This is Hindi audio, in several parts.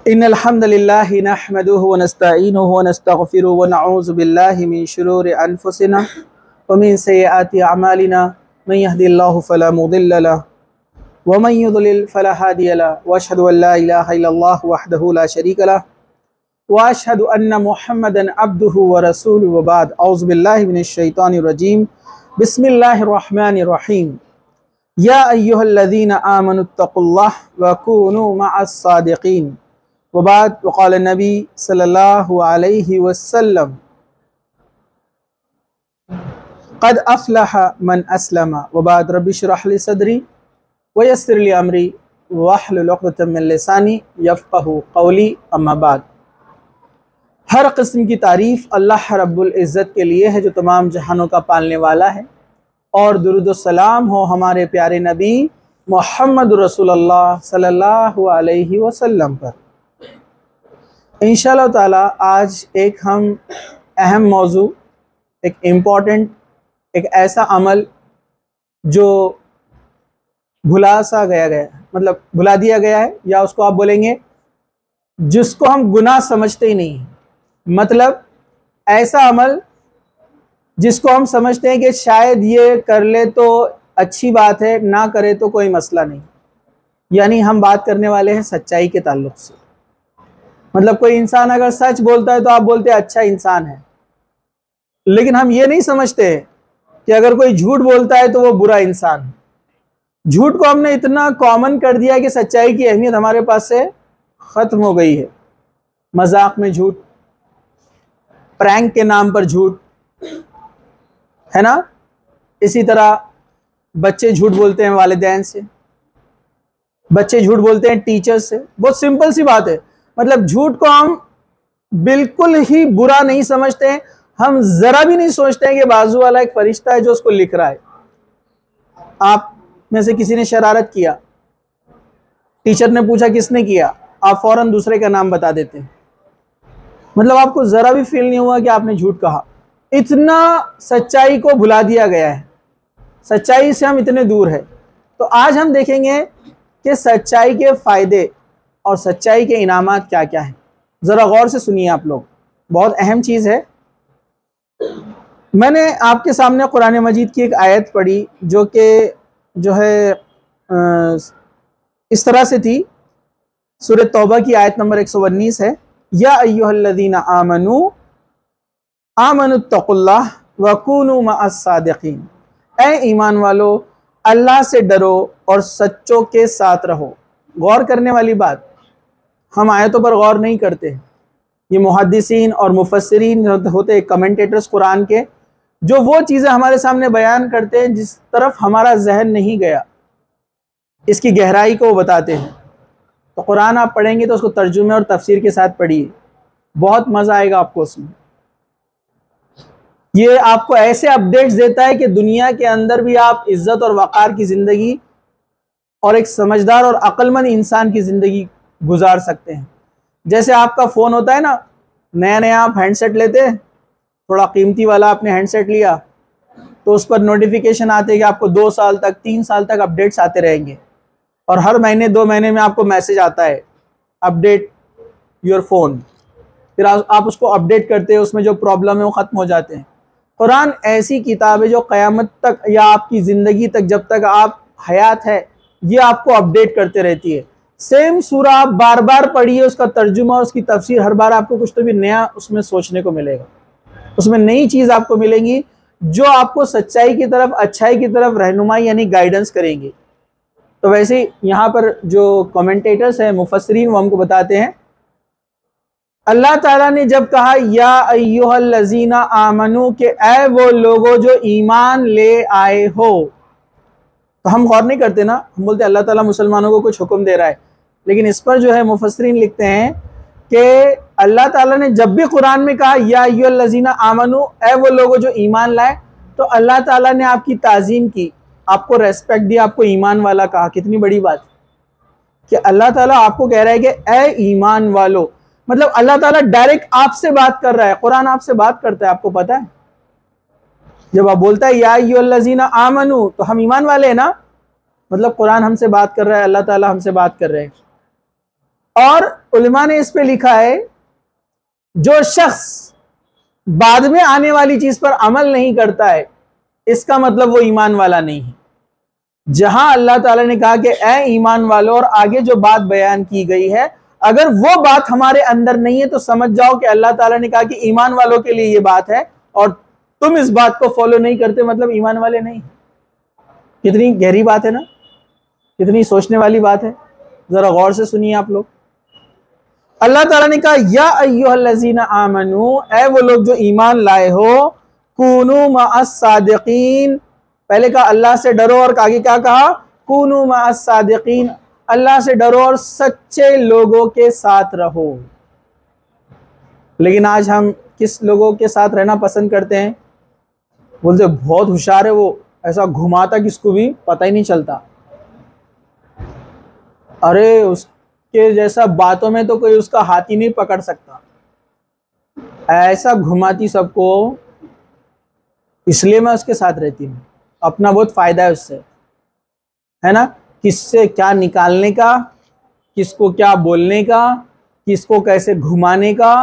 इन्नल हम्दुलिल्लाहि नहमदुहु व नस्तईनुहु व नस्तगफिरुहु व नऊज़ु बिल्लाहि मिन शुरूरि अनफुसिना व मिन सय्यिआति अमालिना मन यहदिल्लाहु फला मुदिल्ल लहु व मन युद्लिल फला हादिय लहु व अशहदु अन ला इलाहा इल्लल्लाहु वहदहु ला शरीका लहु व अशहदु अन्ना मुहम्मदन अब्दुहु व रसूलुहु व बाद। औज़ु बिल्लाहि मिनश शैतानिर रजीम। बिस्मिल्लाहिर रहमानिर रहीम। या अय्युहल्लज़ीना आमनुत्तक़ुल्लाह व कूनू मअस सादिक़ीन व बाद। वक़ाल नबी सल्लल्लाहु अलैहि वसल्लम क़द अफ़लह मन अस्लम व बाद। रब्बि इश्रह ली सदरी व यस्सिर ली अमरी वहलुल उक़दतम मिन लिसानी यफ़क़हू क़ौली। अम्मा बाद। हर किस्म की तारीफ़ अल्लाह रब्बुल इज़्ज़त के लिए है जो तमाम जहानों का पालने वाला है, और दुरूद व सलाम हो हमारे प्यारे नबी मोहम्मद रसूलुल्लाह सल्लल्लाहु अलैहि वसल्लम पर। इंशाअल्लाह ताला आज एक हम अहम मौजू, एक इम्पॉर्टेंट, एक ऐसा अमल जो मतलब भुला दिया गया है, या उसको आप बोलेंगे जिसको हम गुनाह समझते ही नहीं। मतलब ऐसा अमल जिसको हम समझते हैं कि शायद ये कर ले तो अच्छी बात है, ना करे तो कोई मसला नहीं। यानी हम बात करने वाले हैं सच्चाई के ताल्लुक से। मतलब कोई इंसान अगर सच बोलता है तो आप बोलते हैं अच्छा इंसान है, लेकिन हम ये नहीं समझते कि अगर कोई झूठ बोलता है तो वो बुरा इंसान है। झूठ को हमने इतना कॉमन कर दिया कि सच्चाई की अहमियत हमारे पास से ख़त्म हो गई है। मजाक में झूठ, प्रैंक के नाम पर झूठ, है ना। इसी तरह बच्चे झूठ बोलते हैं वालिदैन से, बच्चे झूठ बोलते हैं टीचर से। बहुत सिंपल सी बात है। मतलब झूठ को हम बिल्कुल ही बुरा नहीं समझते हैं। हम जरा भी नहीं सोचते हैं कि बाजू वाला एक फरिश्ता है जो उसको लिख रहा है। आप में से किसी ने शरारत किया, टीचर ने पूछा किसने किया, आप फौरन दूसरे का नाम बता देते हैं। मतलब आपको जरा भी फील नहीं हुआ कि आपने झूठ कहा। इतना सच्चाई को भुला दिया गया है, सच्चाई से हम इतने दूर है। तो आज हम देखेंगे कि सच्चाई के फायदे और सच्चाई के इनामात क्या क्या हैं। ज़रा गौर से सुनिए आप लोग, बहुत अहम चीज़ है। मैंने आपके सामने कुरान मजीद की एक आयत पढ़ी जो है इस तरह से थी। सूरह तौबा की आयत नंबर 119 है। या अय्युहल्लज़ीना आमनुत्तक़ुल्लाह व कूनू मअस सादिक़ीन। ऐ ईमान वालो, अल्लाह से डरो और सच्चों के साथ रहो। गौर करने वाली बात, हम आयतों पर गौर नहीं करते। ये मुहद्दिसीन और मुफस्सिरीन होते, कमेंटेटर्स कुरान के, जो वो चीज़ें हमारे सामने बयान करते हैं जिस तरफ हमारा जहन नहीं गया, इसकी गहराई को वो बताते हैं। तो कुरान आप पढ़ेंगे तो उसको तर्जुमे और तफसीर के साथ पढ़िए, बहुत मज़ा आएगा आपको उसमें। ये आपको ऐसे अपडेट्स देता है कि दुनिया के अंदर भी आप इज्जत और वक़ार की ज़िंदगी और एक समझदार और अक्लमंद इंसान की ज़िंदगी गुजार सकते हैं। जैसे आपका फ़ोन होता है ना, नया नया आप हैंडसेट लेते हैं, थोड़ा कीमती वाला आपने हैंडसेट लिया, तो उस पर नोटिफिकेशन आते हैं कि आपको 2 साल तक 3 साल तक अपडेट्स आते रहेंगे, और हर महीने 2 महीने में आपको मैसेज आता है अपडेट योर फ़ोन। फिर आप उसको अपडेट करते हैं, उसमें जो प्रॉब्लम है वो ख़त्म हो जाते हैं। कुरान ऐसी किताब है जो क़यामत तक या आपकी ज़िंदगी तक, जब तक आप हयात है, ये आपको अपडेट करते रहती है। सेम सूरा आप बार बार पढ़िए, उसका तर्जुमा और उसकी तफसीर, हर बार आपको कुछ तो भी नया उसमें सोचने को मिलेगा। उसमें नई चीज़ आपको मिलेंगी जो आपको सच्चाई की तरफ, अच्छाई की तरफ रहनुमाई यानी गाइडेंस करेंगी। तो वैसे ही यहाँ पर जो कमेंटेटर्स हैं, मुफस्सिरीन, वो हमको बताते हैं, अल्लाह ताला ने जब कहा या अय्युहल्लज़ीना आमनू, के ऐ वो लोगो जो ईमान ले आए हो, तो हम गौर नहीं करते ना, हम बोलते अल्लाह ताला मुसलमानों को कुछ हुक्म दे रहा है। लेकिन इस पर जो है मुफस्सिरीन लिखते हैं कि अल्लाह ताला ने जब भी कुरान में कहा या अय्युहल्लज़ीना आमनू, ऐ वो लोगो जो ईमान लाए, तो अल्लाह ताला ने आपकी ताज़ीम की, आपको रेस्पेक्ट दिया, आपको ईमान वाला कहा। कितनी बड़ी बात कि अल्लाह ताला आपको कह रहा है कि ऐ ईमान वालो। मतलब अल्लाह ताला डायरेक्ट आपसे बात कर रहा है, कुरान आपसे बात करता है। आपको पता है, जब आप बोलता है या अय्युहल्लज़ीना आमनू, तो हम ईमान वाले हैं ना। मतलब कुरान हमसे बात कर रहा है, अल्लाह ताला हमसे बात कर रहे हैं। और उलमा ने इस पे लिखा है, जो शख्स बाद में आने वाली चीज पर अमल नहीं करता है, इसका मतलब वो ईमान वाला नहीं है। जहां अल्लाह ताला ने कहा कि ए ईमान वालों, और आगे जो बात बयान की गई है, अगर वो बात हमारे अंदर नहीं है तो समझ जाओ कि अल्लाह ताला ने कहा कि ईमान वालों के लिए ये बात है, और तुम इस बात को फॉलो नहीं करते, मतलब ईमान वाले नहीं। कितनी गहरी बात है ना, कितनी सोचने वाली बात है, जरा गौर से सुनिए आप लोग। अल्लाह ताला ने कहा या अय्युहल्लज़ीना आमनू, ऐ वो लोग जो ईमान लाए हो, कूनू मअस सादिकीन, पहले कहा अल्लाह से डरो, और आगे क्या कहा, कूनू मअस सादिकीन, अल्लाह से डरो और सच्चे लोगों के साथ रहो। लेकिन आज हम किस लोगों के साथ रहना पसंद करते हैं? बोलते बहुत होशियार है वो, ऐसा घुमाता किसको भी पता ही नहीं चलता, अरे उसके जैसा बातों में तो कोई उसका हाथ ही नहीं पकड़ सकता, ऐसा घुमाती सबको, इसलिए मैं उसके साथ रहती हूँ, अपना बहुत फायदा है उससे, है ना, किससे क्या निकालने का, किसको क्या बोलने का, किसको कैसे घुमाने का,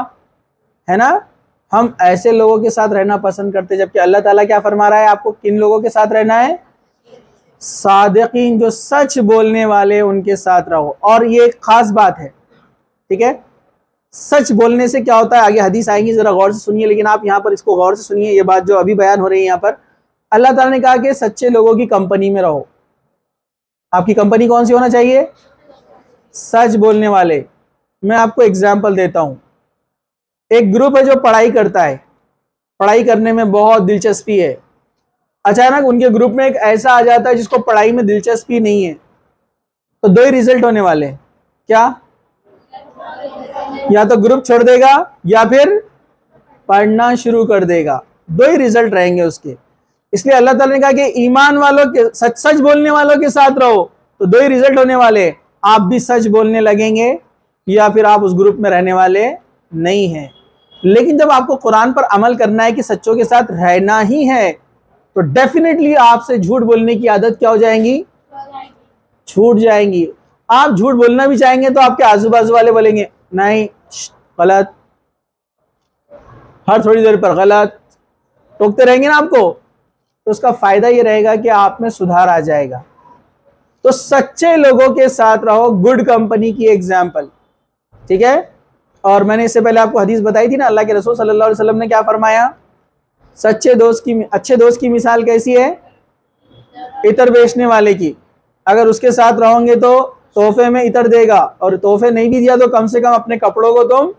है ना। हम ऐसे लोगों के साथ रहना पसंद करते, जबकि अल्लाह ताला क्या फरमा रहा है आपको, किन लोगों के साथ रहना है? सादिकीन, जो सच बोलने वाले, उनके साथ रहो। और ये एक खास बात है, ठीक है। सच बोलने से क्या होता है, आगे हदीस आएंगी, जरा गौर से सुनिए, लेकिन आप यहाँ पर इसको गौर से सुनिए, ये बात जो अभी बयान हो रही है यहाँ पर, अल्लाह ताला ने कहा कि सच्चे लोगों की कंपनी में रहो। आपकी कंपनी कौन सी होना चाहिए? सच बोलने वाले। मैं आपको एग्जाम्पल देता हूं, एक ग्रुप है जो पढ़ाई करता है, पढ़ाई करने में बहुत दिलचस्पी है, अचानक उनके ग्रुप में एक ऐसा आ जाता है जिसको पढ़ाई में दिलचस्पी नहीं है, तो दो ही रिजल्ट होने वाले हैं। क्या? या तो ग्रुप छोड़ देगा या फिर पढ़ना शुरू कर देगा, दो ही रिजल्ट रहेंगे उसके। इसलिए अल्लाह ताला ने कहा कि ईमान वालों के, सच सच बोलने वालों के साथ रहो, तो दो ही रिजल्ट होने वाले, आप भी सच बोलने लगेंगे या फिर आप उस ग्रुप में रहने वाले नहीं हैं। लेकिन जब आपको कुरान पर अमल करना है कि सच्चों के साथ रहना ही है, तो डेफिनेटली आपसे झूठ बोलने की आदत क्या हो जाएंगी? छूट जाएंगी। आप झूठ बोलना भी चाहेंगे तो आपके आजू बाजू वाले बोलेंगे नहीं गलत, हर थोड़ी देर पर गलत, टोकते रहेंगे ना आपको, तो उसका फायदा ये रहेगा कि आप में सुधार आ जाएगा। तो सच्चे लोगों के साथ रहो, गुड कंपनी की एग्जाम्पल, ठीक है। और मैंने इससे पहले आपको हदीस बताई थी ना, अल्लाह के रसूल सल्लल्लाहु अलैहि वसल्लम ने क्या फरमाया, अच्छे दोस्त की मिसाल कैसी है? इतर बेचने वाले की। अगर उसके साथ रहोगे तो तोहफे में इतर देगा, और तोहफे नहीं भी दिया तो कम से कम अपने कपड़ों को तुम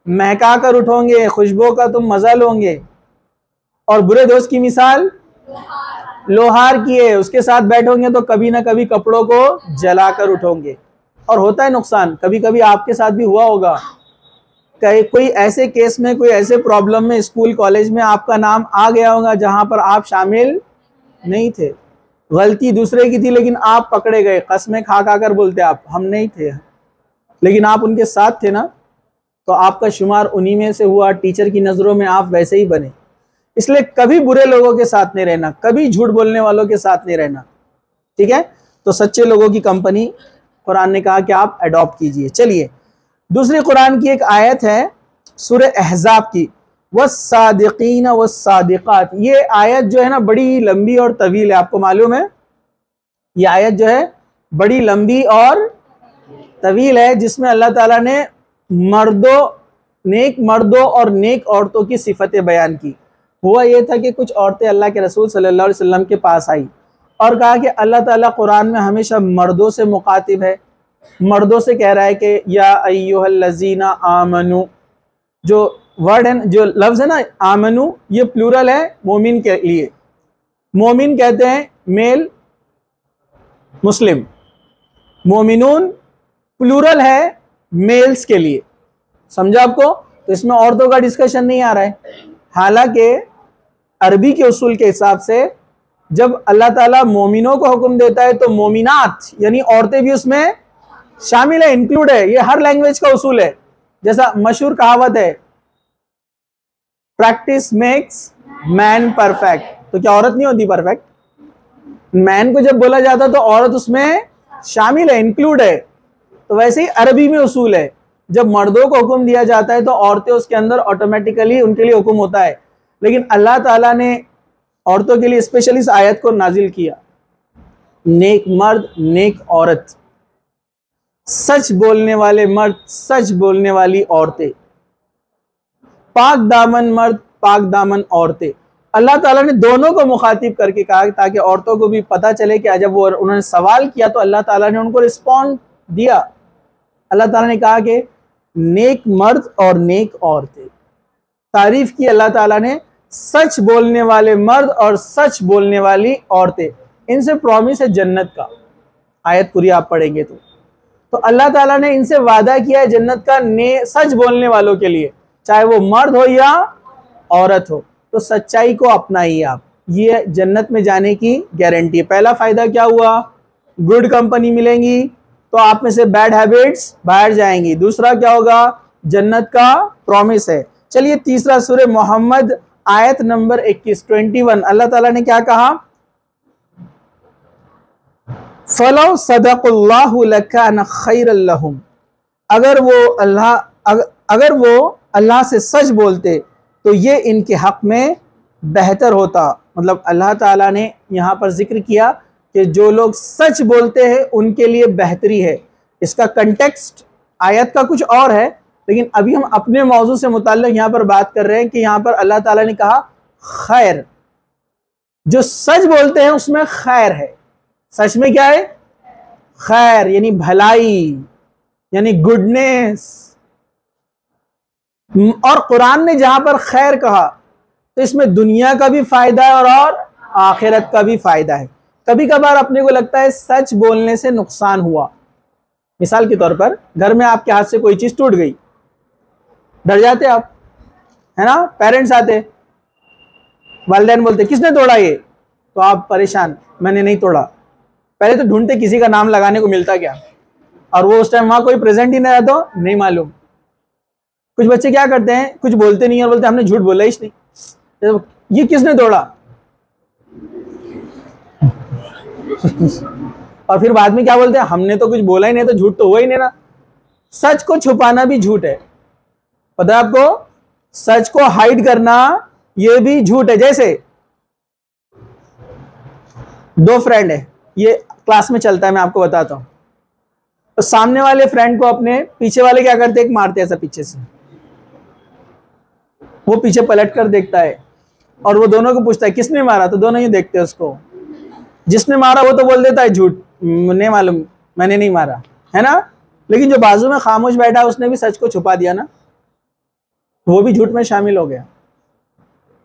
महका कर उठोगे, खुशबू का तुम मजा लोगे। और बुरे दोस्त की मिसाल लोहार की है, उसके साथ बैठोगे तो कभी ना कभी कपड़ों को जला कर उठोगे, और होता है नुकसान। कभी कभी आपके साथ भी हुआ होगा, कोई ऐसे केस में, कोई ऐसे प्रॉब्लम में, स्कूल कॉलेज में आपका नाम आ गया होगा जहां पर आप शामिल नहीं थे, गलती दूसरे की थी, लेकिन आप पकड़े गए, कसमें खा खा कर बोलते आप हम नहीं थे, लेकिन आप उनके साथ थे ना, तो आपका शुमार उन्हीं में से हुआ, टीचर की नज़रों में आप वैसे ही बने। इसलिए कभी बुरे लोगों के साथ नहीं रहना, कभी झूठ बोलने वालों के साथ नहीं रहना, ठीक है। तो सच्चे लोगों की कंपनी कुरान ने कहा कि आप अडॉप्ट कीजिए। चलिए, दूसरी कुरान की एक आयत है सूरह अहज़ाब की, वस्सादिकीन वस्सादिकात। ये आयत जो है ना बड़ी लंबी और तवील है, आपको मालूम है, ये आयत जो है बड़ी लंबी और तवील है, जिसमें अल्लाह ताला ने नेक मर्दों और नेक औरतों की सिफतें बयान की। हुआ ये था कि कुछ औरतें अल्लाह के रसूल सल्लल्लाहु अलैहि वसल्लम के पास आई और कहा कि अल्लाह ताला कुरान में हमेशा मर्दों से मुखातिब है, मर्दों से कह रहा है कि या अय्युहल्लज़ीना आमनू, जो वर्ड है, जो लफ्ज़ है ना आमनू, ये प्लूरल है मोमिन के लिए। मोमिन कहते हैं मेल, मुस्लिम, मोमिनून प्लूरल है मेल्स के लिए, समझा आपको। तो इसमें औरतों का डिस्कशन नहीं आ रहा है, हालांकि अरबी के उसूल के हिसाब से जब अल्लाह ताला मोमिनों को हुक्म देता है तो मोमिनात यानी औरतें भी उसमें शामिल है, इंक्लूड है। ये हर लैंग्वेज का उसूल है। जैसा मशहूर कहावत है, प्रैक्टिस मेक्स मैन परफेक्ट, तो क्या औरत नहीं होती परफेक्ट? मैन को जब बोला जाता तो औरत उसमें शामिल है, इंक्लूड है। तो वैसे ही अरबी में उसूल है, जब मर्दों को हुक्म दिया जाता है तो औरतें उसके अंदर ऑटोमेटिकली उनके लिए हुक्म होता है। लेकिन अल्लाह ताला ने औरतों के लिए स्पेशली इस आयत को नाजिल किया, नेक मर्द नेक औरत, सच बोलने वाले मर्द सच बोलने वाली औरतें, पाक दामन मर्द पाक दामन औरतें। अल्लाह ताला ने दोनों को मुखातिब करके कहा ताकि औरतों को भी पता चले कि जब वो उन्होंने सवाल किया तो अल्लाह ताला ने उनको रिस्पॉन्ड दिया। अल्लाह ताला ने कहा कि नेक मर्द और नेक औरतें, तारीफ की अल्लाह ताला ने सच बोलने वाले मर्द और सच बोलने वाली औरतें, इनसे प्रॉमिस है जन्नत का। आयत पूरी आप पढ़ेंगे तो अल्लाह ताला ने इनसे वादा किया है जन्नत का सच बोलने वालों के लिए, चाहे वो मर्द हो या औरत हो। तो सच्चाई को अपनाइए आप, ये जन्नत में जाने की गारंटी है। पहला फायदा क्या हुआ, गुड कंपनी मिलेंगी तो आप में से बैड हैबिट्स बाहर जाएंगी। दूसरा क्या होगा, जन्नत का प्रॉमिस है। चलिए तीसरा, सूरह मोहम्मद आयत नंबर 21 अल्लाह ताला ने क्या कहा, फलौ सदक़ुल्लाहु लकान खैरल लहुम, अगर वो अल्लाह से सच बोलते तो ये इनके हक में बेहतर होता। मतलब अल्लाह ताला ने यहाँ पर जिक्र किया कि जो लोग सच बोलते हैं उनके लिए बेहतरी है। इसका कंटेक्स्ट आयत का कुछ और है, लेकिन अभी हम अपने मौजू से मुताल्लिक यहाँ पर बात कर रहे हैं कि यहाँ पर अल्लाह ताला ने कहा खैर, जो सच बोलते हैं उसमें खैर है। सच में क्या है, खैर यानी भलाई, यानी गुडनेस। और कुरान ने जहां पर खैर कहा तो इसमें दुनिया का भी फायदा है और आखिरत का भी फायदा है। कभी कभार अपने को लगता है सच बोलने से नुकसान हुआ, मिसाल के तौर पर घर में आपके हाथ से कोई चीज टूट गई, डर जाते आप, है ना। पेरेंट्स आते, वालिदैन बोलते किसने तोड़ा ये, तो आप परेशान, मैंने नहीं तोड़ा। पहले तो ढूंढते किसी का नाम लगाने को मिलता क्या, और वो उस टाइम वहां कोई प्रेजेंट ही नहीं रहा तो नहीं मालूम। कुछ बच्चे क्या करते हैं, कुछ बोलते नहीं और बोलते हमने झूठ बोला ही नहीं, तो ये किसने तोड़ा और फिर बाद में क्या बोलते हैं, हमने तो कुछ बोला ही नहीं, तो झूठ तो हुआ ही नहीं ना। सच को छुपाना भी झूठ है, पता है आपको, सच को हाइड करना ये भी झूठ है। जैसे दो फ्रेंड है, ये क्लास में चलता है, मैं आपको बताता हूं। तो सामने वाले फ्रेंड को अपने पीछे वाले क्या करते हैं, एक मारते हैं ऐसा पीछे से, वो पीछे पलट कर देखता है और वो दोनों को पूछता है किसने मारा, तो दोनों ही देखते हैं उसको। जिसने मारा वो तो बोल देता है झूठ, नहीं मालूम, मैंने नहीं मारा, है ना। लेकिन जो बाजू में खामोश बैठा उसने भी सच को छुपा दिया ना, वो भी झूठ में शामिल हो गया।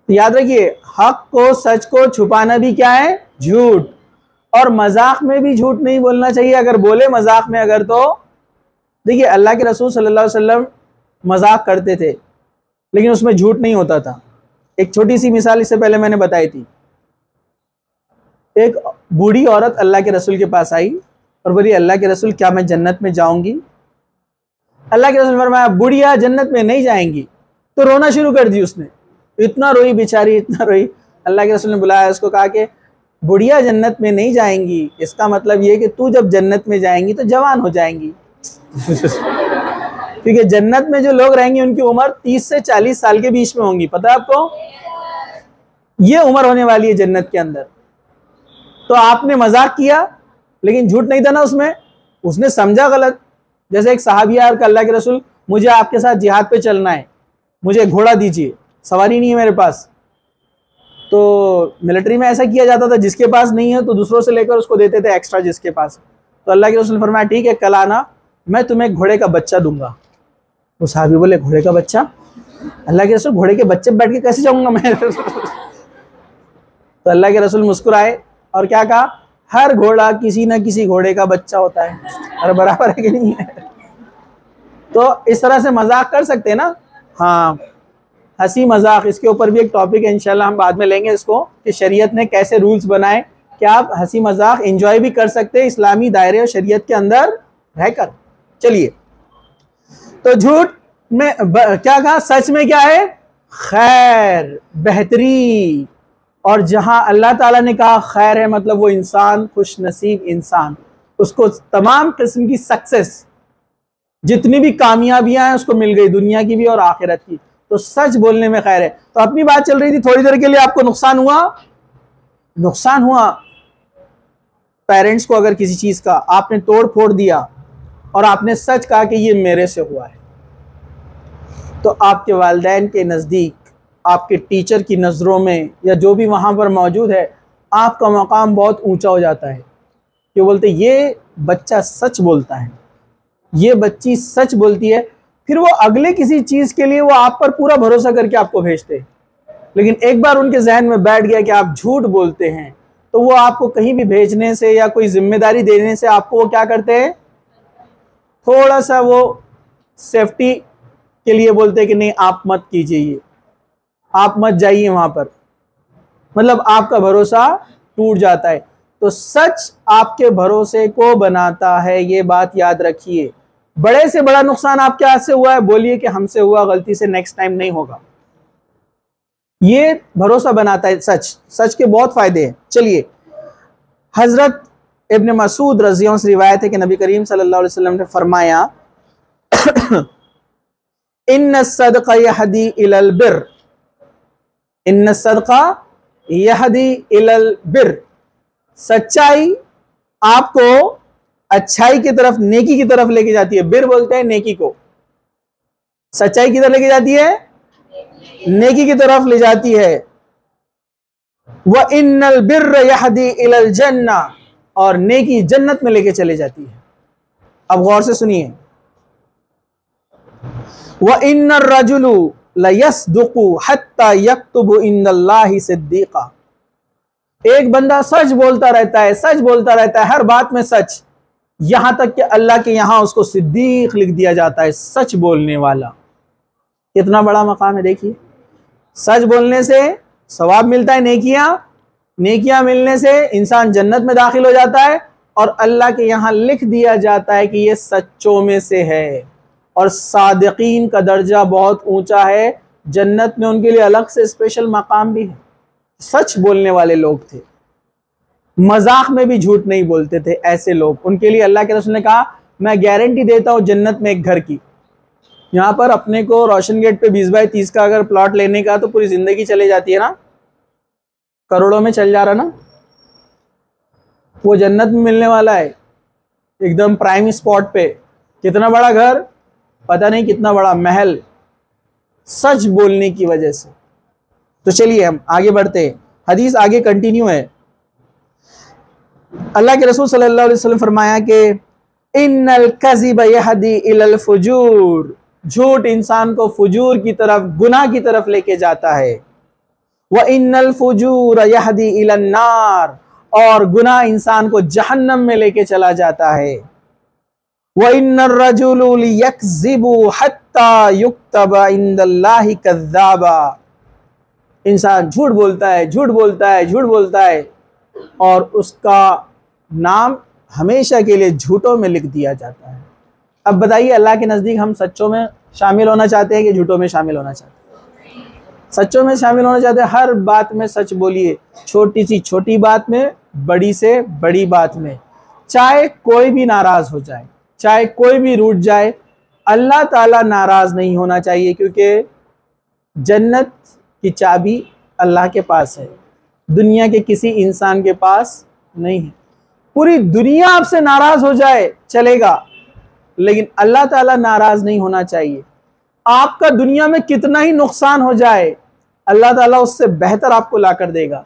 तो याद रखिए, हक को सच को छुपाना भी क्या है, झूठ। और मजाक में भी झूठ नहीं बोलना चाहिए। अगर बोले मजाक में अगर, तो देखिए अल्लाह के रसूल सल्लल्लाहु अलैहि वसल्लम मजाक करते थे लेकिन उसमें झूठ नहीं होता था। एक छोटी सी मिसाल इससे पहले मैंने बताई थी। एक बूढ़ी औरत अल्लाह के रसूल के पास आई और बोली अल्लाह के रसूल क्या मैं जन्नत में जाऊंगी। अल्लाह के रसूल फरमाया बुढ़िया जन्नत में नहीं जाएंगी। तो रोना शुरू कर दी उसने, इतना रोई बेचारी, इतना रोई। अल्लाह के रसूल ने बुलाया उसको, कहा कि बुढ़िया जन्नत में नहीं जाएंगी, इसका मतलब ये कि तू जब जन्नत में जाएंगी तो जवान हो जाएंगी क्योंकि जन्नत में जो लोग रहेंगे उनकी उम्र 30 से 40 साल के बीच में होंगी। पता है आपको, ये उम्र होने वाली है जन्नत के अंदर। तो आपने मजाक किया लेकिन झूठ नहीं था ना उसमें, उसने समझा गलत। जैसे एक सहाबिया और अल्लाह के रसूल मुझे आपके साथ जिहाद पे चलना है, मुझे घोड़ा दीजिए, सवारी नहीं है मेरे पास। तो मिलिट्री में ऐसा किया जाता था, जिसके पास नहीं है तो दूसरों से लेकर उसको देते थे एक्स्ट्रा जिसके पास। तो अल्लाह के रसूल ने फरमाया ठीक है कल आना, मैं तुम्हें घोड़े का बच्चा दूंगा। वो साहबी बोले घोड़े का बच्चा, अल्लाह के रसूल घोड़े के बच्चे बैठ के कैसे जाऊंगा मैं तो अल्लाह के रसूल मुस्कुराए और क्या कहा, हर घोड़ा किसी न किसी घोड़े का बच्चा होता है। अरे बराबर है कि नहीं है। तो इस तरह से मजाक कर सकते हैं ना। हाँ, हंसी मजाक, इसके ऊपर भी एक टॉपिक है इंशाल्लाह, हम बाद में लेंगे इसको कि शरीयत ने कैसे रूल्स बनाए कि आप हंसी मजाक एंजॉय भी कर सकते हैं इस्लामी दायरे और शरीयत के अंदर रहकर। चलिए, तो झूठ में क्या कहा, सच में क्या है, खैर, बेहतरी, और जहां अल्लाह ताला ने कहा खैर है, मतलब वो इंसान खुश नसीब इंसान, उसको तमाम किस्म की सक्सेस, जितनी भी कामयाबियां हैं उसको मिल गई, दुनिया की भी और आखिरत की। तो सच बोलने में खैर है। तो अपनी बात चल रही थी, थोड़ी देर के लिए आपको नुकसान हुआ, नुकसान हुआ पेरेंट्स को अगर किसी चीज का, आपने तोड़ फोड़ दिया और आपने सच कहा कि ये मेरे से हुआ है, तो आपके वालिदैन के नज़दीक, आपके टीचर की नज़रों में, या जो भी वहाँ पर मौजूद है, आपका मकाम बहुत ऊंचा हो जाता है। कि बोलते ये बच्चा सच बोलता है, ये बच्ची सच बोलती है। फिर वो अगले किसी चीज़ के लिए वो आप पर पूरा भरोसा करके आपको भेजते। लेकिन एक बार उनके जहन में बैठ गया कि आप झूठ बोलते हैं, तो वो आपको कहीं भी भेजने से या कोई जिम्मेदारी देने से आपको वो क्या करते हैं, थोड़ा सा वो सेफ्टी के लिए बोलते हैं कि नहीं आप मत कीजिए, ये आप मत जाइए वहां पर, मतलब आपका भरोसा टूट जाता है। तो सच आपके भरोसे को बनाता है, ये बात याद रखिए। बड़े से बड़ा नुकसान आपके हाथ से हुआ है, बोलिए कि हमसे हुआ, गलती से, नेक्स्ट टाइम नहीं होगा। ये भरोसा बनाता है सच। सच के बहुत फायदे हैं। चलिए, हजरत इब्न मसूद रज़ियल्लाहु अन्हु से रिवायत है कि नबी करीम सल्लल्लाहु अलैहि वसल्लम ने फरमाया, इन्न सदका यहदी इलल बिर, इन्न सदका यहदी इलल बिर, सच्चाई आपको अच्छाई की तरफ, नेकी की तरफ लेके जाती है। बिर बोलते हैं नेकी को, सच्चाई की तरफ लेके जाती है, नेकी की तरफ ले जाती है। व इन्नल बिर्र यहदी इलल जन्ना, और नेकी जन्नत में लेके चले जाती है। अब गौर से सुनिए, व इन्नर रजुलु लयस्दुकु हत्ता यक्तुबु इंदल्लाहि सिद्दीका, एक बंदा सच बोलता रहता है, सच बोलता रहता है, हर बात में सच, यहां तक कि अल्लाह के यहां उसको सिद्दीक लिख दिया जाता है, सच बोलने वाला। कितना बड़ा मकाम है देखिए। सच बोलने से सवाब मिलता है, नेकियां मिलने से इंसान जन्नत में दाखिल हो जाता है, और अल्लाह के यहाँ लिख दिया जाता है कि ये सच्चों में से है। और सादिकीन का दर्जा बहुत ऊंचा है, जन्नत में उनके लिए अलग से स्पेशल मकाम भी है। सच बोलने वाले लोग थे, मजाक में भी झूठ नहीं बोलते थे, ऐसे लोग, उनके लिए अल्लाह के रसूल ने कहा मैं गारंटी देता हूँ जन्नत में एक घर की। यहाँ पर अपने को रोशन गेट पे 20 बाई 30 का अगर प्लॉट लेने का तो पूरी जिंदगी चले जाती है ना, करोड़ों में चल जा रहा ना, वो जन्नत में मिलने वाला है, एकदम प्राइम स्पॉट पे। कितना बड़ा घर, पता नहीं कितना बड़ा महल, सच बोलने की वजह से। तो चलिए हम आगे बढ़ते हैं, हदीस आगे कंटिन्यू है। अल्लाह के रसूल सल्लल्लाहु अलैहि वसल्लम फरमाया कि इन्नल कज़िब यहदी इलल फुजूर, झूठ इंसान को फुजूर की तरफ, गुनाह की तरफ लेके जाता है। व इन्नल फुजूर यहदी इलन नार, और गुनाह इंसान को जहन्नम में लेके चला जाता है। व इन्नर रजुलु लियक्ज़िबु हत्ता युक्तब इंदल्लाहि कज़्ज़ाबा, इंसान झूठ बोलता है, झूठ बोलता है, झूठ बोलता है, और उसका नाम हमेशा के लिए झूठों में लिख दिया जाता है। अब बताइए, अल्लाह के नज़दीक हम सच्चों में शामिल होना चाहते हैं कि झूठों में शामिल होना चाहते हैं? सच्चों में शामिल होना चाहते हैं। हर बात में सच बोलिए, छोटी सी छोटी बात में, बड़ी से बड़ी बात में, चाहे कोई भी नाराज़ हो जाए, चाहे कोई भी रूठ जाए, अल्लाह ताला नाराज़ नहीं होना चाहिए, क्योंकि जन्नत की चाबी अल्लाह के पास है, दुनिया के किसी इंसान के पास नहीं है। पूरी दुनिया आपसे नाराज हो जाए चलेगा, लेकिन अल्लाह ताला नाराज नहीं होना चाहिए। आपका दुनिया में कितना ही नुकसान हो जाए, अल्लाह ताला उससे बेहतर आपको ला कर देगा।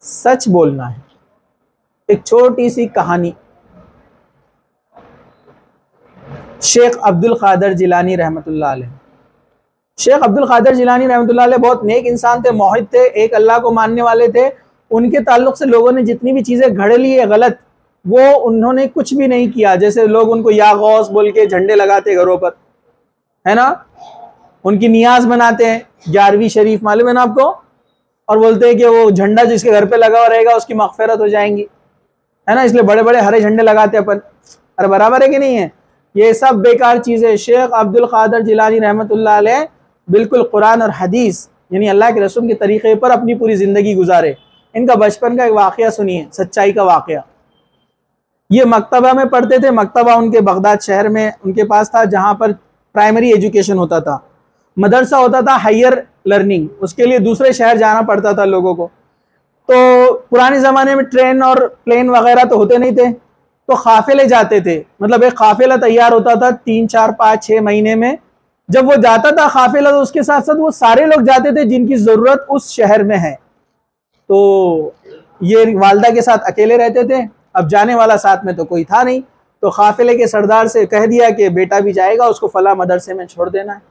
सच बोलना है। एक छोटी सी कहानी, शेख अब्दुल कादिर जिलानी रहमतुल्लाह अलैह। शेख अब्दुल कादिर जिलानी रहमतुल्लाह अलैह बहुत नेक इंसान थे, मोहिद थे, एक अल्लाह को मानने वाले थे। उनके ताल्लुक से लोगों ने जितनी भी चीज़ें घड़े ली है गलत, वो उन्होंने कुछ भी नहीं किया। जैसे लोग उनको या गौस बोल के झंडे लगाते घरों पर, है ना, उनकी नियाज बनाते हैं, 11वीं शरीफ मालूम है ना आपको, और बोलते हैं कि वो झंडा जिसके घर पे लगा हुआ रहेगा उसकी मगफिरत हो जाएंगी, है ना, इसलिए बड़े बड़े हरे झंडे लगाते अपन। अरे बराबर है कि नहीं है? ये सब बेकार चीज़ें। शेख अब्दुल कादिर जिलानी रहमतुल्लाह अलैह बिल्कुल कुरान और हदीस यानी अल्लाह के रसूल के तरीक़े पर अपनी पूरी ज़िंदगी गुजारे। इनका बचपन का एक वाक़या सुनिए, सच्चाई का वाक़या। ये मकतबा में पढ़ते थे। मकतबा उनके बगदाद शहर में उनके पास था, जहाँ पर प्राइमरी एजुकेशन होता था। मदरसा होता था हायर लर्निंग, उसके लिए दूसरे शहर जाना पड़ता था लोगों को। तो पुराने ज़माने में ट्रेन और प्लेन वगैरह तो होते नहीं थे, तो काफिले जाते थे। मतलब एक काफिला तैयार होता था 3, 4, 5, 6 महीने में। जब वो जाता था काफिला, तो उसके साथ साथ वो सारे लोग जाते थे जिनकी ज़रूरत उस शहर में है। तो ये वालदा के साथ अकेले रहते थे। अब जाने वाला साथ में तो कोई था नहीं, तो काफिले के सरदार से कह दिया कि बेटा भी जाएगा, उसको फला मदरसे में छोड़ देना है।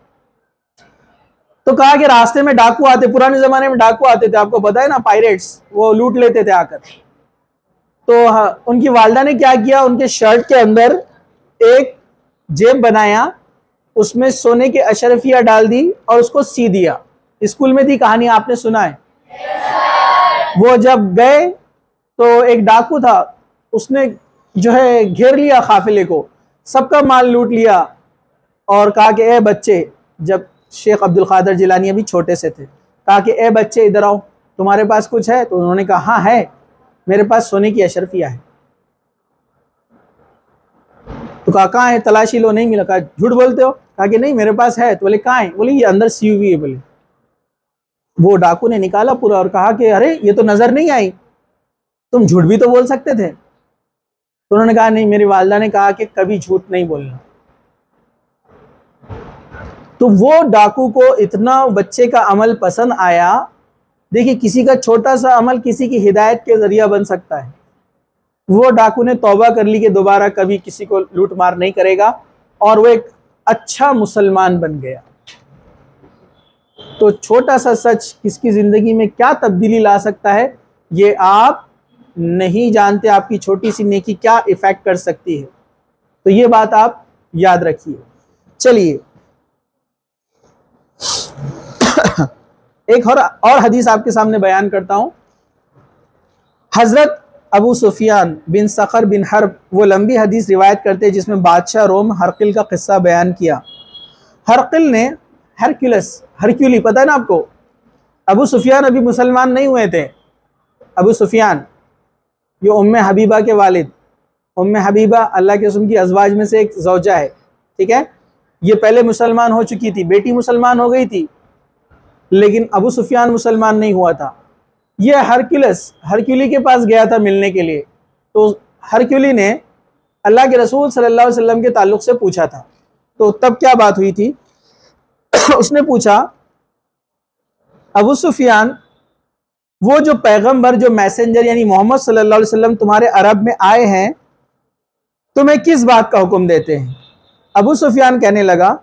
तो कहा कि रास्ते में डाकू आते, पुराने जमाने में डाकू आते थे, आपको पता है ना, पायरेट्स, वो लूट लेते थे आकर। तो उनकी वालदा ने क्या किया, उनके शर्ट के अंदर एक जेब बनाया, उसमें सोने के अशरफिया डाल दी और उसको सी दिया। स्कूल में थी कहानी, आपने सुना है। वो जब गए तो एक डाकू था, उसने जो है घेर लिया काफिले को, सबका माल लूट लिया और कहा कि ए बच्चे, जब शेख अब्दुल कादिर जिलानी अभी छोटे से थे, कहा कि ए बच्चे इधर आओ, तुम्हारे पास कुछ है? तो उन्होंने कहा हाँ है, मेरे पास सोने की अशरफिया है। तो कहा कहाँ है? तलाशी लो, नहीं मिला। कहा झूठ बोलते हो? कहा कि नहीं मेरे पास है। तो बोले कहाँ है? बोले ये अंदर सी हुई है। बोले वो डाकू ने निकाला पूरा और कहा कि अरे ये तो नजर नहीं आई, तुम झूठ भी तो बोल सकते थे। तो उन्होंने कहा नहीं, मेरी वालदा ने कहा कि कभी झूठ नहीं बोलना। तो वो डाकू को इतना बच्चे का अमल पसंद आया। देखिए, किसी का छोटा सा अमल किसी की हिदायत के जरिया बन सकता है। वो डाकू ने तौबा कर ली कि दोबारा कभी किसी को लूट मार नहीं करेगा, और वो एक अच्छा मुसलमान बन गया। तो छोटा सा सच किसकी जिंदगी में क्या तब्दीली ला सकता है, ये आप नहीं जानते। आपकी छोटी सी नेकी क्या इफेक्ट कर सकती है, तो ये बात आप याद रखिए। चलिए एक और हदीस आपके सामने बयान करता हूं। हजरत अबू सुफियान बिन सखर बिन हर्ब वो लंबी हदीस रिवायत करते हैं, जिसमें बादशाह रोम हरकिल का किस्सा बयान किया। हरकिल ने हरक्यूली पता है ना आपको, अबू सुफियान अभी मुसलमान नहीं हुए थे। अबू सुफियान ये उम्मे हबीबा के वालिद, उम्मे हबीबा अल्लाह के रसूल की अज़वाज में से एक ज़ौजा है, ठीक है। ये पहले मुसलमान हो चुकी थी, बेटी मुसलमान हो गई थी, लेकिन अबू सुफियान मुसलमान नहीं हुआ था। ये हरक्यूली के पास गया था मिलने के लिए। तो हरक्यूली ने अल्लाह के रसूल सल्लल्लाहु अलैहि वसल्लम के ताल्लुक से पूछा था। तो तब क्या बात हुई थी उसने पूछा, अबू सुफियान, वो जो पैगंबर, जो मैसेंजर यानी मोहम्मद सल्लल्लाहु अलैहि वसल्लम तुम्हारे अरब में आए हैं, तुम्हें किस बात का हुक्म देते हैं? अबू सुफियान कहने लगा,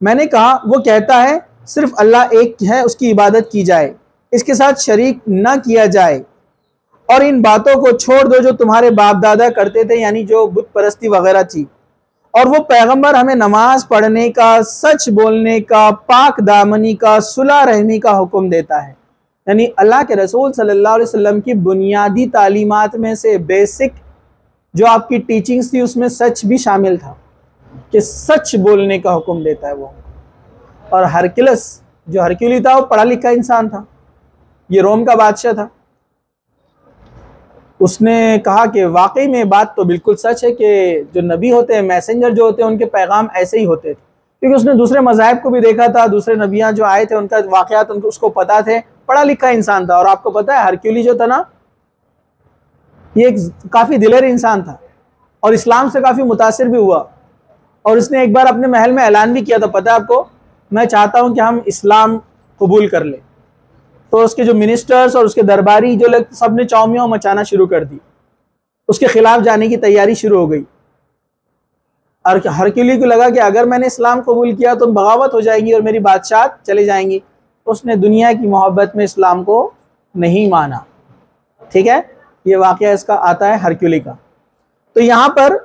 मैंने कहा वो कहता है सिर्फ अल्लाह एक है, उसकी इबादत की जाए, इसके साथ शरीक ना किया जाए, और इन बातों को छोड़ दो जो तुम्हारे बाप दादा करते थे, यानी जो बुत परस्ती वगैरह थी। और वो पैगंबर हमें नमाज पढ़ने का, सच बोलने का, पाक दामनी का, सुलह रहमी का हुक्म देता है। यानी अल्लाह के रसूल सल्लल्लाहु अलैहि वसल्लम की बुनियादी तालीमात में से बेसिक जो आपकी टीचिंग्स थी, उसमें सच भी शामिल था कि सच बोलने का हुक्म देता है वो। और हरक्यूलिस, जो हरक्यूली था, वो पढ़ा लिखा इंसान था, ये रोम का बादशाह था। उसने कहा कि वाकई में बात तो बिल्कुल सच है कि जो नबी होते हैं, मैसेंजर जो होते हैं, उनके पैगाम ऐसे ही होते थे। क्योंकि उसने दूसरे मज़ाहिब को भी देखा था, दूसरे नबियाँ जो आए थे उनका वाक़यात उनको उसको पता थे, पढ़ा लिखा इंसान था। और आपको पता है हरक्यूली जो था ना, ये एक काफ़ी दिलेर इंसान था और इस्लाम से काफ़ी मुतासिर भी हुआ। और उसने एक बार अपने महल में ऐलान भी किया था, पता है आपको, मैं चाहता हूँ कि हम इस्लाम कबूल कर लें। तो उसके जो मिनिस्टर्स और उसके दरबारी जो लोग, सब ने चौमियाँ मचाना शुरू कर दी, उसके खिलाफ जाने की तैयारी शुरू हो गई। और हरक्यूली को लगा कि अगर मैंने इस्लाम कबूल किया तो बगावत हो जाएगी और मेरी बादशाह चले जाएंगी। तो उसने दुनिया की मोहब्बत में इस्लाम को नहीं माना, ठीक है। ये वाक़या इसका आता है हरक्यूली का। तो यहाँ पर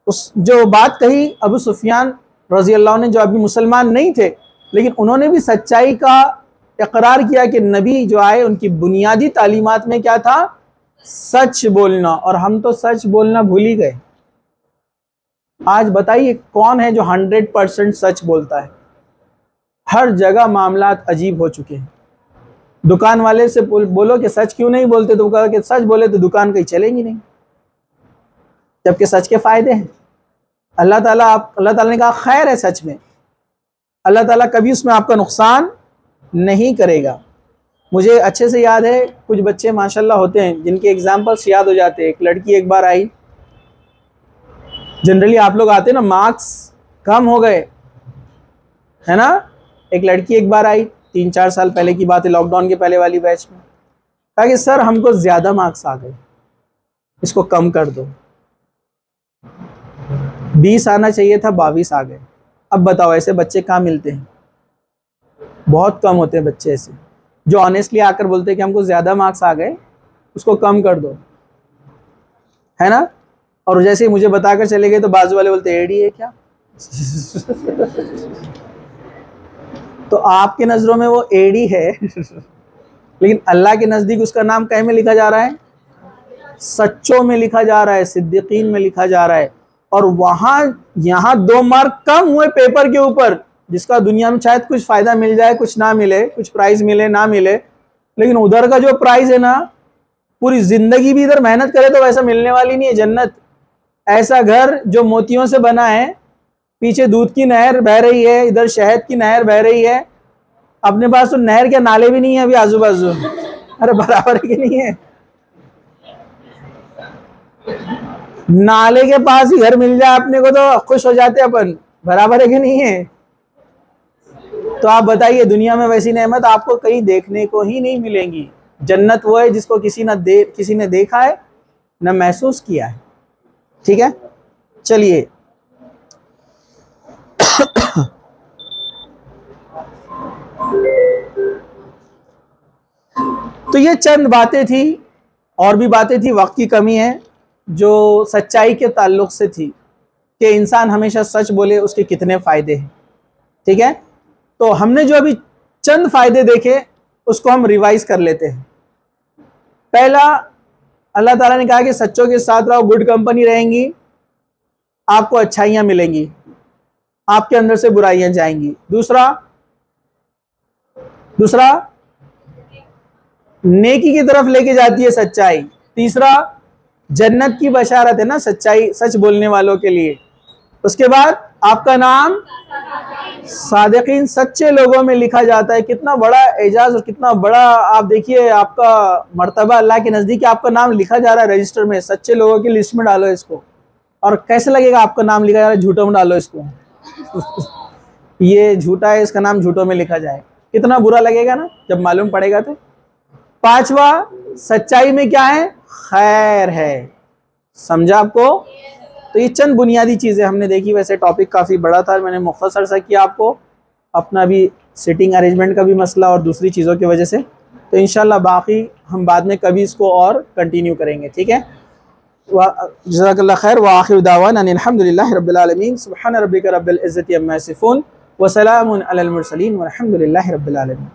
उस जो बात कही अबू सुफियान रज़ी अल्लाह ने, जो अभी मुसलमान नहीं थे, लेकिन उन्होंने भी सच्चाई का इकरार किया कि नबी जो आए उनकी बुनियादी तालीमात में क्या था, सच बोलना। और हम तो सच बोलना भूल ही गए। आज बताइए कौन है जो 100% सच बोलता है? हर जगह मामलात अजीब हो चुके हैं। दुकान वाले से बोलो कि सच क्यों नहीं बोलते, तो वो कहा कि सच बोले तो दुकान कहीं चलेंगी नहीं, जबकि सच के फायदे हैं। अल्लाह ताला ने कहा खैर है सच में, अल्लाह ताला कभी उसमें आपका नुकसान नहीं करेगा। मुझे अच्छे से याद है, कुछ बच्चे माशाल्लाह होते हैं जिनके एग्जाम्पल्स याद हो जाते हैं। एक लड़की एक बार आई, जनरली आप लोग आते ना, मार्क्स कम हो गए है ना। एक लड़की एक बार आई, 3-4 साल पहले की बात है, लॉकडाउन के पहले वाली बैच में, कहा कि सर हमको ज़्यादा मार्क्स आ गए, इसको कम कर दो। 20 आना चाहिए था, 22 आ गए। अब बताओ ऐसे बच्चे कहाँ मिलते हैं? बहुत कम होते हैं बच्चे ऐसे जो ऑनेस्टली आकर बोलते हैं कि हमको ज़्यादा मार्क्स आ गए, उसको कम कर दो, है ना। और जैसे ही मुझे बताकर चले गए तो बाजू वाले बोलते एडी है क्या? तो आपके नज़रों में वो एडी है, लेकिन अल्लाह के नज़दीक उसका नाम कहीं में लिखा जा रहा है? सच्चों में लिखा जा रहा है, सिद्दीकीन में लिखा जा रहा है। और यहाँ 2 मार्क कम हुए पेपर के ऊपर, जिसका दुनिया में शायद कुछ फ़ायदा मिल जाए, कुछ ना मिले, कुछ प्राइज़ मिले ना मिले, लेकिन उधर का जो प्राइज़ है ना, पूरी ज़िंदगी भी इधर मेहनत करे तो वैसा मिलने वाली नहीं है। जन्नत ऐसा घर जो मोतियों से बना है, पीछे दूध की नहर बह रही है, इधर शहद की नहर बह रही है। अपने पास तो नहर के नाले भी नहीं है अभी आजू बाजू, अरे बराबर है कि नहीं है? नाले के पास ही घर मिल जाए अपने को तो खुश हो जाते अपन, बराबर है कि नहीं है? तो आप बताइए, दुनिया में वैसी नेमत आपको कहीं देखने को ही नहीं मिलेंगी। जन्नत वो है जिसको किसी ने देखा है न महसूस किया है। ठीक है, चलिए तो ये चंद बातें थी, और भी बातें थी, वक्त की कमी है, जो सच्चाई के ताल्लुक से थी कि इंसान हमेशा सच बोले, उसके कितने फ़ायदे हैं। ठीक है, तो हमने जो अभी चंद फ़ायदे देखे उसको हम रिवाइज कर लेते हैं। पहला, अल्लाह ताला ने कहा कि सच्चों के साथ रहो, गुड कंपनी रहेंगी, आपको अच्छाइयाँ मिलेंगी, आपके अंदर से बुराइयाँ जाएंगी। दूसरा नेकी की तरफ लेके जाती है सच्चाई। तीसरा, जन्नत की बशारत है ना सच्चाई, सच बोलने वालों के लिए। उसके बाद आपका नाम सादिकीन, सच्चे लोगों में लिखा जाता है। कितना बड़ा एजाज और कितना बड़ा, आप देखिए आपका मर्तबा अल्लाह के नज़दीक, आपका नाम लिखा जा रहा है रजिस्टर में, सच्चे लोगों की लिस्ट में डालो इसको। और कैसे लगेगा आपका नाम लिखा जा रहा है, झूठों में डालो इसको। ये झूठा है, इसका नाम झूठों में लिखा जाए, कितना बुरा लगेगा ना जब मालूम पड़ेगा। तो 5वां, सच्चाई में क्या है? खैर है। समझा आपको? तो ये चंद बुनियादी चीज़ें हमने देखी। वैसे टॉपिक काफ़ी बड़ा था, मैंने मुख्तसर सा किया आपको, अपना भी सिटिंग अरेंजमेंट का भी मसला और दूसरी चीज़ों की वजह से। तो इंशाल्लाह बाकी हम बाद में कभी इसको और कंटिन्यू करेंगे। ठीक है, जज़ाकल्लाह खैर। व आखिर दावाना अनिल हम्दुलिल्लाहि रब्बिल आलमीन। सुब्हान रब्बिका रब्बिल इज़्ज़ति अम्मा यसिफून व सलामुन अलल मुरसलीन वल्हम्दुलिल्लाहि रब्बिल आलमीन।